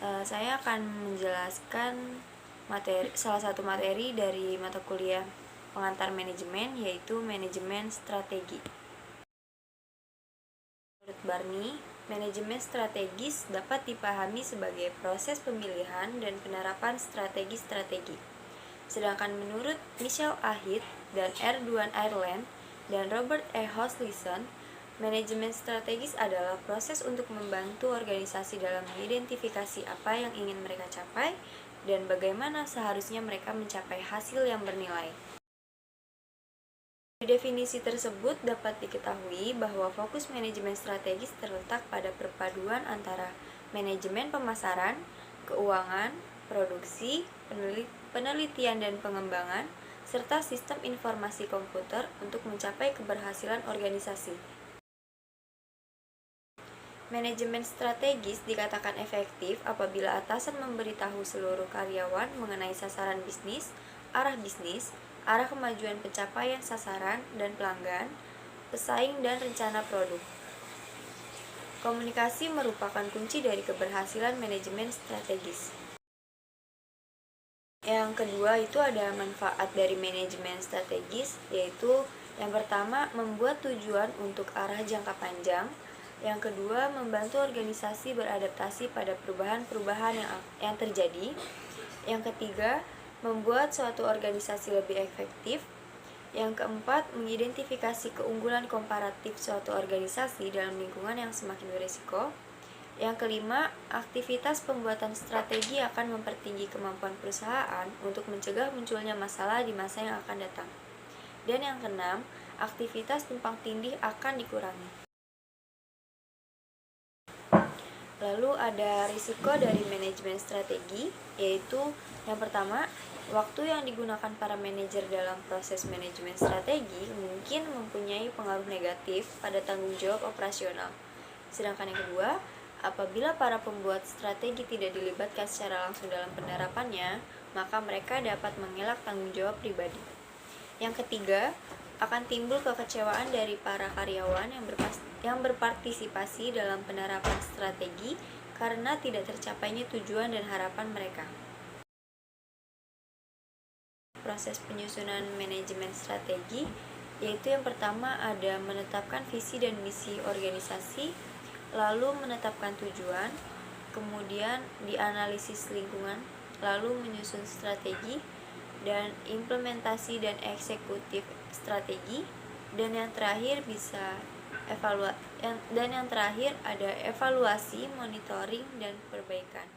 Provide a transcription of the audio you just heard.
Saya akan menjelaskan salah satu materi dari mata kuliah pengantar manajemen, yaitu manajemen strategi. Menurut Barney, manajemen strategis dapat dipahami sebagai proses pemilihan dan penerapan strategi-strategi. Sedangkan menurut Michel Ahid dan Erdogan Ireland dan Robert E. Hoslison, manajemen strategis adalah proses untuk membantu organisasi dalam mengidentifikasi apa yang ingin mereka capai dan bagaimana seharusnya mereka mencapai hasil yang bernilai. Di definisi tersebut dapat diketahui bahwa fokus manajemen strategis terletak pada perpaduan antara manajemen pemasaran, keuangan, produksi, penelitian dan pengembangan, serta sistem informasi komputer untuk mencapai keberhasilan organisasi. Manajemen strategis dikatakan efektif apabila atasan memberitahu seluruh karyawan mengenai sasaran bisnis, arah kemajuan pencapaian sasaran dan pelanggan, pesaing dan rencana produk. Komunikasi merupakan kunci dari keberhasilan manajemen strategis. Yang kedua itu ada manfaat dari manajemen strategis, yaitu yang pertama membuat tujuan untuk arah jangka panjang. Yang kedua, membantu organisasi beradaptasi pada perubahan-perubahan yang terjadi. Yang ketiga, membuat suatu organisasi lebih efektif. Yang keempat, mengidentifikasi keunggulan komparatif suatu organisasi dalam lingkungan yang semakin berisiko. Yang kelima, aktivitas pembuatan strategi akan mempertinggi kemampuan perusahaan untuk mencegah munculnya masalah di masa yang akan datang. Dan yang keenam, aktivitas tumpang tindih akan dikurangi. Lalu ada risiko dari manajemen strategi, yaitu yang pertama, waktu yang digunakan para manajer dalam proses manajemen strategi mungkin mempunyai pengaruh negatif pada tanggung jawab operasional. Sedangkan yang kedua, apabila para pembuat strategi tidak dilibatkan secara langsung dalam penerapannya, maka mereka dapat mengelak tanggung jawab pribadi. Yang ketiga, akan timbul kekecewaan dari para karyawan yang berpartisipasi dalam penerapan strategi karena tidak tercapainya tujuan dan harapan mereka. Proses penyusunan manajemen strategi, yaitu yang pertama ada menetapkan visi dan misi organisasi, lalu menetapkan tujuan, kemudian dianalisis lingkungan, lalu menyusun strategi, dan implementasi dan eksekutif strategi, dan yang terakhir ada evaluasi, monitoring, dan perbaikan.